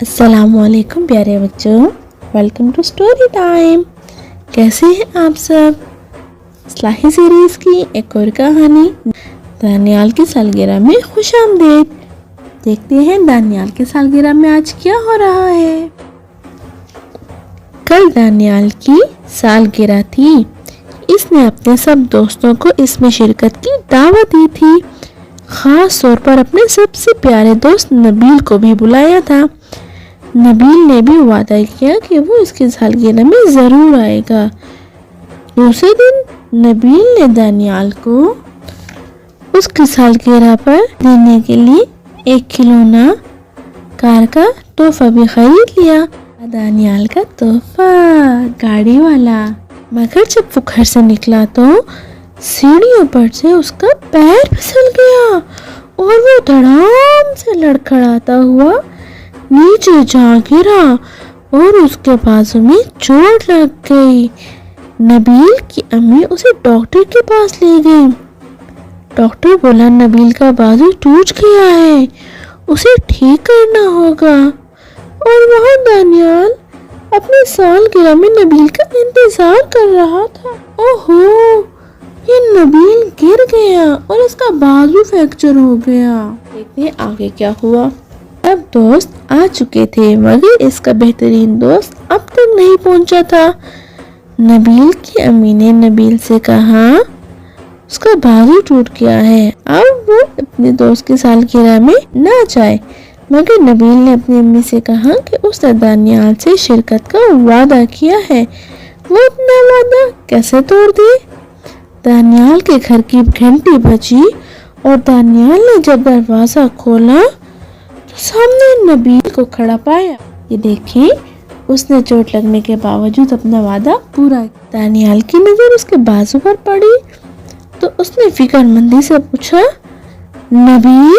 अस्सलामुअलैकुम प्यारे बच्चों, वेलकम टू स्टोरी टाइम। कैसे हैं आप सब? इस्लाही सीरीज़ की एक और कहानी दानियाल की सालगिरह में खुश आमदीद। देखते हैं दानियाल की सालगिरह में आज क्या हो रहा है। कल दानियाल की सालगिरह थी। इसने अपने सब दोस्तों को इसमें शिरकत की दावत दी थी। खास तौर पर अपने सबसे प्यारे दोस्त नबील को भी बुलाया था। नबील ने भी वादा किया कि वो इसकी सालगिरह में ज़रूर आएगा। दूसरे दिन नबील ने दानियाल को उसकी सालगिरह पर देने के लिए एक खिलौना कार का तोहफा भी खरीद लिया। दानियाल का तोहफा गाड़ी वाला। मगर जब वो घर से निकला तो सीढ़ियों पर से उसका पैर फिसल गया और वो धड़ाम से लड़खड़ाता हुआ नीचे जा गिरा और उसके बाजू में चोट लग गई। नबील की अम्मी उसे डॉक्टर के पास ले गई। डॉक्टर बोला नबील का बाजू टूट गया है, उसे ठीक करना होगा। और वहाँ दानियाल अपनी सालगिरह में नबील का इंतजार कर रहा था। ओहो, ये नबील गिर गया और इसका बाजू फ्रैक्चर हो गया। देखते हैं आगे क्या हुआ। अब दोस्त आ चुके थे मगर इसका बेहतरीन दोस्त अब तक नहीं पहुंचा था। नबील की अम्मी ने नबील से कहा उसका बाजू टूट गया है, अब वो अपने दोस्त की सालगिरह में ना जाए। मगर नबील ने अपनी अम्मी से कहा कि उसने दानियाल से शिरकत का वादा किया है। वो अपना वादा कैसे तोड़ दिए? दानियाल के घर की घंटी बजी और दानियाल ने जब दरवाजा खोला तो सामने नबील को खड़ा पाया। ये देखिए, उसने चोट लगने के बावजूद अपना वादा पूरा किया। दानियाल की नजर उसके बाजू पर पड़ी तो उसने फिक्रमंदी से पूछा, नबील,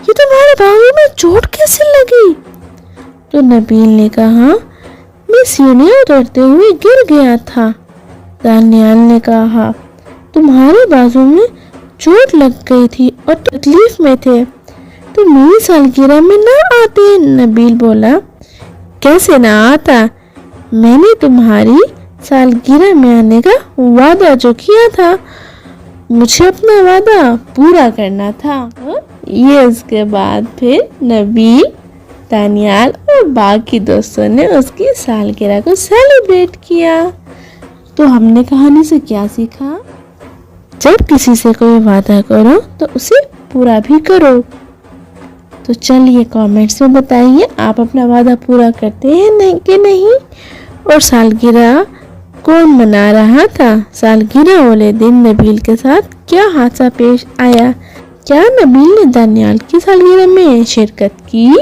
ये तुम्हारे बाजू में चोट कैसे लगी? तो नबील ने कहा, मैं सीढ़ियां उतरते हुए गिर गया था। दानियाल ने कहा, तुम्हारे बाजू में चोट लग गई थी और तकलीफ में थे, तो मेरी सालगिरह में ना आते। नबील बोला, कैसे ना आता? मैंने तुम्हारी सालगिरह में आने का वादा जो किया था, मुझे अपना वादा पूरा करना था। ये उसके बाद फिर नबील, दानियाल और बाकी दोस्तों ने उसकी सालगिरह को सेलिब्रेट किया। तो हमने कहानी से क्या सीखा? जब किसी से कोई वादा करो तो उसे पूरा भी करो। तो चलिए कमेंट्स में बताइए आप अपना वादा पूरा करते हैं कि नहीं। और सालगिरह कौन मना रहा था? सालगिरह वाले दिन नबील के साथ क्या हादसा पेश आया? क्या नबील ने दानियाल की सालगिरह में शिरकत की?